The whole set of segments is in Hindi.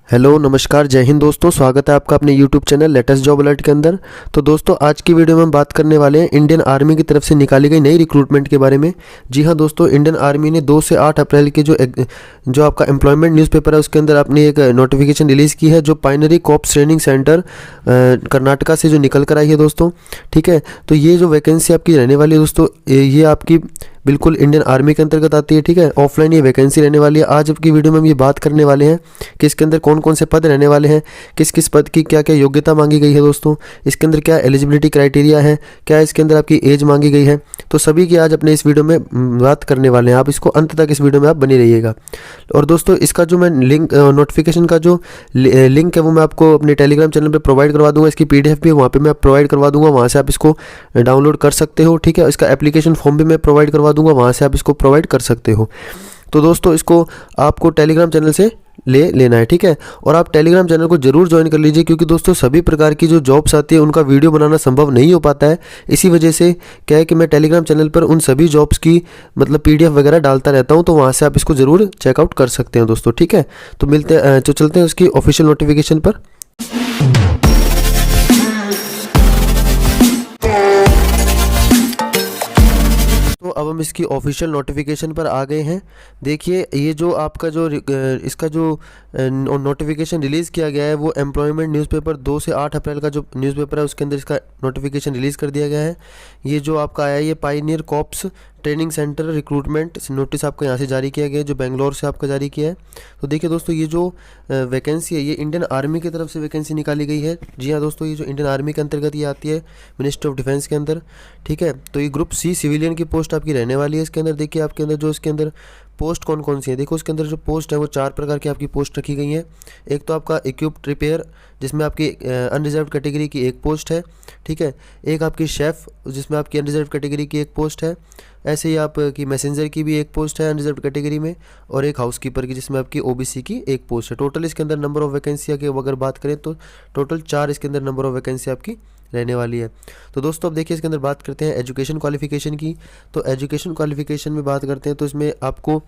हेलो नमस्कार जय हिंद दोस्तों, स्वागत है आपका अपने YouTube channel latest job alert के अंदर। तो दोस्तों आज की वीडियो में हम बात करने वाले हैं इंडियन आर्मी की तरफ से निकाली गई नई रिक्रूटमेंट के बारे में। जी हां दोस्तों, इंडियन आर्मी ने 2 से 8 अप्रैल के जो आपका एम्प्लॉयमेंट न्यूज़पेपर है उसके अंदर अपनी एक नोटिफिकेशन रिलीज़ की है, जो पाइनरी कॉप्स ट्रेनिंग सेंटर कर्नाटका से जो निकल कर आई है दोस्तों। ठीक है, तो ये जो वैकेंसी आपकी रहने वाली है दोस्तों, ये आपकी बिल्कुल इंडियन आर्मी के अंतर्गत आती है। ठीक है, ऑफलाइन ये वैकेंसी रहने वाली है। आज की वीडियो में हम ये बात करने वाले हैं कि इसके अंदर कौन कौन से पद रहने वाले हैं, किस किस पद की क्या क्या योग्यता मांगी गई है दोस्तों, इसके अंदर क्या एलिजिबिलिटी क्राइटेरिया है, क्या इसके अंदर आपकी एज मांगी गई है। तो सभी की आज अपने इस वीडियो में बात करने वाले हैं। आप इसको अंत तक इस वीडियो में आप बने रहिएगा। और दोस्तों इसका जो मैं लिंक नोटिफिकेशन का जो लिंक है वो मैं आपको अपने टेलीग्राम चैनल पर प्रोवाइड करवा दूंगा। इसकी PDF भी वहाँ पर मैं प्रोवाइड करवा दूंगा, वहाँ से आप इसको डाउनलोड कर सकते हो। ठीक है, इसका एप्लीकेशन फॉर्म भी मैं प्रोवाइड करवा दूंगा, वहाँ से आप इसको प्रोवाइड कर सकते हो। तो दोस्तों इसको आपको टेलीग्राम चैनल से लेना है। ठीक है, और आप टेलीग्राम चैनल को जरूर ज्वाइन कर लीजिए, क्योंकि दोस्तों सभी प्रकार की जो जॉब्स आती है उनका वीडियो बनाना संभव नहीं हो पाता है। इसी वजह से क्या है कि मैं टेलीग्राम चैनल पर उन सभी जॉब्स की मतलब PDF वगैरह डालता रहता हूं, तो वहां से आप इसको ज़रूर चेकआउट कर सकते हैं दोस्तों। ठीक है, तो चलते हैं उसकी ऑफिशियल नोटिफिकेशन पर। तो अब हम इसकी ऑफिशियल नोटिफिकेशन पर आ गए हैं। देखिए ये जो आपका जो इसका जो नोटिफिकेशन रिलीज़ किया गया है वो एम्प्लॉयमेंट न्यूज़पेपर 2 से 8 अप्रैल का जो न्यूज़पेपर है उसके अंदर इसका नोटिफिकेशन रिलीज़ कर दिया गया है। ये जो आपका आया है ये pioneer corps training centre recruitment notice आपको यहाँ से जारी किया गया है, जो बेंगलोर से आपका जारी किया है। तो देखिए दोस्तों ये जो वैकेंसी है ये इंडियन आर्मी की तरफ से वैकेंसी निकाली गई है। जी हाँ दोस्तों, ये जो इंडियन आर्मी के अंतर्गत ये आती है मिनिस्ट्री ऑफ डिफेंस के अंदर। ठीक है, तो ये ग्रुप C सिविलियन की पोस्ट आपकी रहने वाली है। इसके अंदर देखिए आपके अंदर जो इसके अंदर पोस्ट कौन कौन सी है, देखो इसके अंदर जो पोस्ट है वो 4 प्रकार की आपकी पोस्ट रखी गई है। एक तो आपका इक्विप्ड रिपेयर जिसमें आपकी अनरिजर्व कैटेगरी की एक पोस्ट है। ठीक है, एक आपकी शेफ़ जिसमें आपकी अनरिजर्व कैटेगरी की एक पोस्ट है। ऐसे ही आपकी मैसेंजर की भी एक पोस्ट है अनरिजर्व कैटेगरी में, और एक हाउसकीपर की जिसमें आपकी OBC की एक पोस्ट है। टोटल इसके अंदर नंबर ऑफ वैकेंसी की अगर बात करें तो टोटल 4 इसके अंदर नंबर ऑफ वैकेंसी आपकी रहने वाली है। तो दोस्तों अब देखिए इसके अंदर बात करते हैं एजुकेशन क्वालिफिकेशन की। तो एजुकेशन क्वालिफिकेशन में बात करते हैं तो इसमें आपको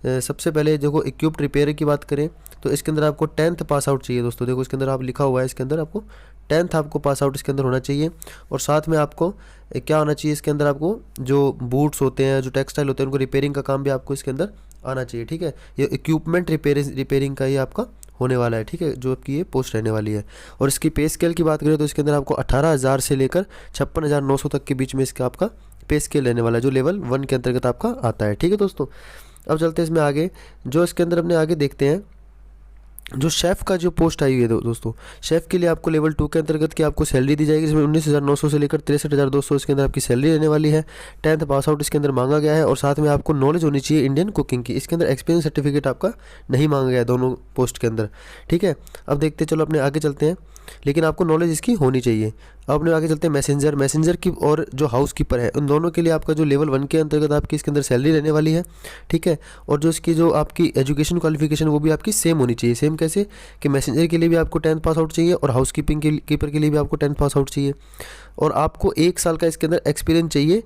सबसे पहले देखो इक्विप्ड रिपेयर की बात करें तो इसके अंदर आपको 10th पास आउट चाहिए दोस्तों। देखो इसके अंदर आप लिखा हुआ है, इसके अंदर आपको 10th आपको पास आउट इसके अंदर होना चाहिए। और साथ में आपको क्या होना चाहिए, इसके अंदर आपको जो बूट्स होते हैं, जो टेक्सटाइल होते हैं, उनको रिपेयरिंग का काम भी आपको इसके अंदर आना चाहिए। ठीक है, ये इक्विपमेंट रिपेयरिंग का ये आपका होने वाला है। ठीक है, जो आपकी ये पोस्ट रहने वाली है। और इसकी पे स्केल की बात करें तो इसके अंदर आपको 18,000 से लेकर 56,900 तक के बीच में इसका आपका पे स्केल रहने वाला है, जो लेवल 1 के अंतर्गत आपका आता है। ठीक है दोस्तों, अब चलते हैं इसमें आगे। जो इसके अंदर अपने आगे देखते हैं जो शेफ़ का जो पोस्ट आई हुई है दोस्तों, शेफ़ के लिए आपको लेवल 2 के अंतर्गत की आपको सैलरी दी जाएगी, जिसमें 19,900 से लेकर 63,200 इसके अंदर आपकी सैलरी रहने वाली है। 10th पास आउट इसके अंदर मांगा गया है, और साथ में आपको नॉलेज होनी चाहिए इंडियन कुकिंग की। इसके अंदर एक्सपीरियंस सर्टिफिकेट आपका नहीं मांगा गया है दोनों पोस्ट के अंदर। ठीक है, अब देखते चलो अपने आगे चलते हैं, लेकिन आपको नॉलेज इसकी होनी चाहिए। अब अपने आगे चलते हैं मैसेंजर की और जो हाउस कीपर है, उन दोनों के लिए आपका जो लेवल 1 के अंतर्गत आपकी इसके अंदर सैलरी रहने वाली है। ठीक है, और जो इसकी जो आपकी एजुकेशन क्वालिफिकेशन वो भी आपकी सेम होनी चाहिए। सेम कैसे कि मैसेंजर के लिए भी आपको 10th पास आउट चाहिए, और हाउस कीपर के लिए भी आपको 10th पास आउट चाहिए, और आपको 1 साल का इसके अंदर एक्सपीरियंस चाहिए।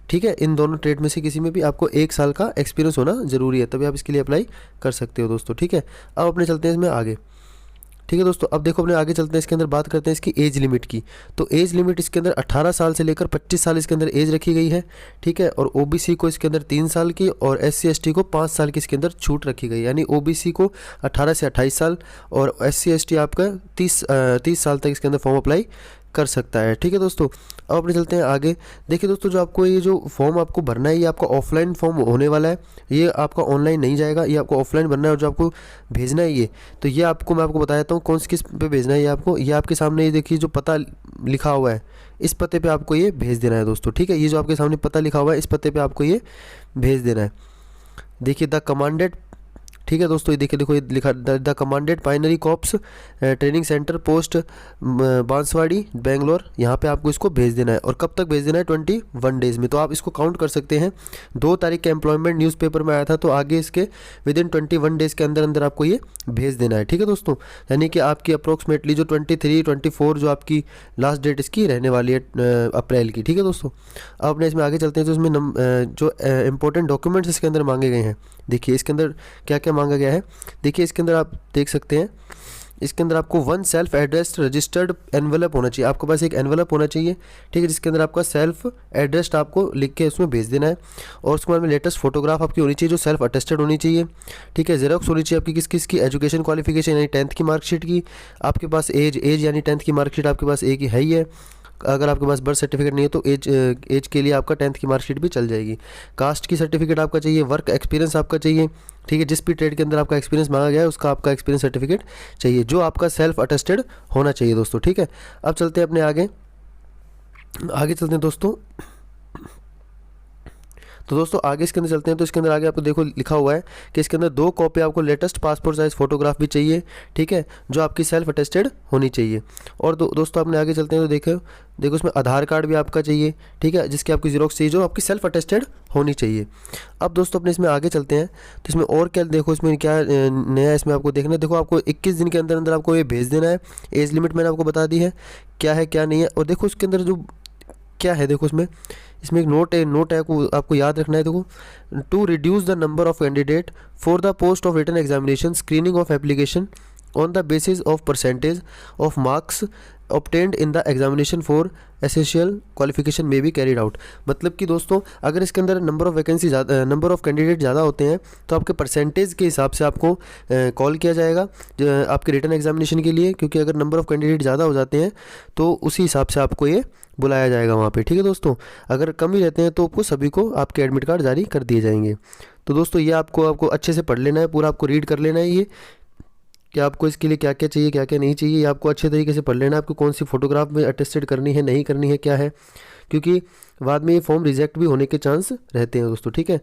ठीक है, इन दोनों ट्रेड में से किसी में भी आपको 1 साल का एक्सपीरियंस होना ज़रूरी है, तभी आप इसके लिए अप्लाई कर सकते हो दोस्तों। ठीक है, अब अपने चलते हैं इसमें आगे। ठीक है दोस्तों, अब देखो अपने आगे चलते हैं, इसके अंदर बात करते हैं इसकी एज लिमिट की। तो एज लिमिट इसके अंदर 18 साल से लेकर 25 साल इसके अंदर एज रखी गई है। ठीक है, और OBC को इसके अंदर 3 साल की, और SC ST को 5 साल की इसके अंदर छूट रखी गई है। यानी OBC को 18 से 28 साल और SC ST आपका 30 साल तक इसके अंदर फॉर्म अप्लाई कर सकता है। ठीक है दोस्तों, अब अपने चलते हैं आगे। देखिए दोस्तों, जो आपको ये जो फॉर्म आपको भरना है ये आपका ऑफलाइन फॉर्म होने वाला है, ये आपका ऑनलाइन नहीं जाएगा, ये आपको ऑफलाइन भरना है। और जो आपको भेजना है ये, तो ये आपको मैं आपको बता देता हूँ कौन सी किस पे भेजना है। ये आपके सामने ये देखिए जो पता लिखा हुआ है, इस पते पे आपको ये भेज देना है दोस्तों। ठीक है, ये जो आपके सामने पता लिखा हुआ है इस पते पे आपको ये भेज देना है। देखिए द कमांडेड। ठीक है दोस्तों, ये देखिए देखो ये लिखा the commandant pioneer corps training centre post Banaswadi Bangalore, यहाँ पे आपको इसको भेज देना है। और कब तक भेज देना है, 21 डेज़ में। तो आप इसको काउंट कर सकते हैं, 2 तारीख का एम्प्लॉयमेंट न्यूज़पेपर में आया था, तो आगे इसके विदिन 21 डेज़ के अंदर अंदर आपको ये भेज देना है। ठीक है दोस्तों, यानी कि आपकी अप्रोक्सीमेटली जो 23-24 जो आपकी लास्ट डेट इसकी रहने वाली है अप्रैल की। ठीक है दोस्तों, अब अपने इसमें आगे चलते हैं। तो इसमें जो इंपॉर्टेंट डॉक्यूमेंट्स इसके अंदर मांगे गए हैं, देखिए इसके अंदर क्या क्या मांगा गया है। देखिए इसके अंदर आप देख सकते हैं इसके अंदर आपको one self addressed registered envelope होना चाहिए, आपके पास एक एनवेलप होना चाहिए, ठीक है, जिसके अंदर आपका सेल्फ एड्रेस्ड आपको लिख के उसमें भेज देना है। और उसके बाद में लेटेस्ट फोटोग्राफ आपकी होनी चाहिए जो सेल्फ अटेस्टेड होनी चाहिए, ठीक है। जेरोक्स होनी चाहिए आपकी किस किस की, एजुकेशन क्वालिफिकेशन यानी 10th की मार्कशीट की, आपके पास एज यानी 10th की मार्कशीट आपके पास एक ही है ही है। अगर आपके पास बर्थ सर्टिफिकेट नहीं है तो एज के लिए आपका 10th की मार्कशीट भी चल जाएगी। कास्ट की सर्टिफिकेट आपका चाहिए, वर्क एक्सपीरियंस आपका चाहिए, ठीक है, जिस भी ट्रेड के अंदर आपका एक्सपीरियंस मांगा गया है उसका आपका एक्सपीरियंस सर्टिफिकेट चाहिए जो आपका सेल्फ अटेस्टेड होना चाहिए दोस्तों, ठीक है। अब चलते हैं अपने आगे चलते हैं दोस्तों। तो दोस्तों आगे इसके अंदर चलते हैं। तो इसके अंदर आगे आपको देखो लिखा हुआ है कि इसके अंदर 2 कॉपी आपको लेटेस्ट पासपोर्ट साइज़ फोटोग्राफ भी चाहिए, ठीक है, जो आपकी सेल्फ अटेस्टेड होनी चाहिए। और दोस्तों अपने आगे चलते हैं तो देखो उसमें आधार कार्ड भी आपका चाहिए, ठीक है, जिसकी आपकी जीरोक्स चाहिए जो आपकी सेल्फ अटेस्टेड होनी चाहिए। अब दोस्तों अपने इसमें आगे चलते हैं तो इसमें और क्या देखो, इसमें क्या नया इसमें आपको देखना है। देखो आपको 21 दिन के अंदर अंदर आपको ये भेज देना है। एज लिमिट मैंने आपको बता दी है क्या है क्या नहीं है। और देखो उसके अंदर जो क्या है, देखो इसमें एक नोट है आपको याद रखना है। देखो, to reduce the number of candidate for the post of written examination screening of application on the basis of percentage of marks obtained in the examination for essential qualification may be carried out. मतलब कि दोस्तों अगर इसके अंदर number of vacancy number of candidate ज़्यादा होते हैं तो आपके परसेंटेज के हिसाब से आपको कॉल किया जाएगा आपके रिटन एग्जामिनेशन के लिए, क्योंकि अगर नंबर ऑफ कैंडिडेट ज़्यादा हो जाते हैं तो उसी हिसाब से आपको ये बुलाया जाएगा वहाँ पे, ठीक है दोस्तों। अगर कम ही रहते हैं तो आपको सभी को आपके एडमिट कार्ड जारी कर दिए जाएंगे। तो दोस्तों ये आपको अच्छे से पढ़ लेना है, पूरा आपको रीड कर लेना है ये कि आपको इसके लिए क्या क्या चाहिए क्या क्या नहीं चाहिए, ये आपको अच्छे तरीके से पढ़ लेना है। आपको कौन सी फ़ोटोग्राफ में अटेस्टेड करनी है नहीं करनी है क्या है, क्योंकि बाद में ये फॉर्म रिजेक्ट भी होने के चांस रहते हैं दोस्तों, ठीक है।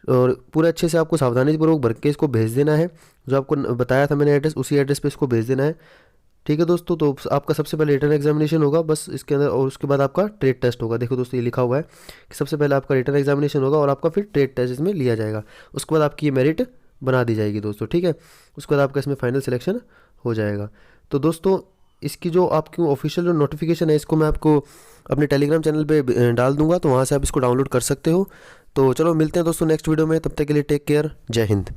और पूरे अच्छे से आपको सावधानीपूर्वक भर के इसको भेज देना है, जो आपको बताया था मैंने एड्रेस उसी एड्रेस पे इसको भेज देना है, ठीक है दोस्तों। तो आपका सबसे पहले रिटन एग्जामिनेशन होगा बस इसके अंदर, और उसके बाद आपका ट्रेड टेस्ट होगा। देखो दोस्तों ये लिखा हुआ है कि सबसे पहले आपका रिटन एग्जामिनेशन होगा और आपका फिर ट्रेड टेस्ट इसमें लिया जाएगा। उसके बाद आपकी ये मेरिट बना दी जाएगी दोस्तों, ठीक है। उसके बाद आपका इसमें फाइनल सिलेक्शन हो जाएगा। तो दोस्तों इसकी जो आपकी ऑफिशियल जो नोटिफिकेशन है इसको मैं आपको अपने टेलीग्राम चैनल पे डाल दूंगा, तो वहाँ से आप इसको डाउनलोड कर सकते हो। तो चलो मिलते हैं दोस्तों नेक्स्ट वीडियो में, तब तक के लिए टेक केयर, जय हिंद।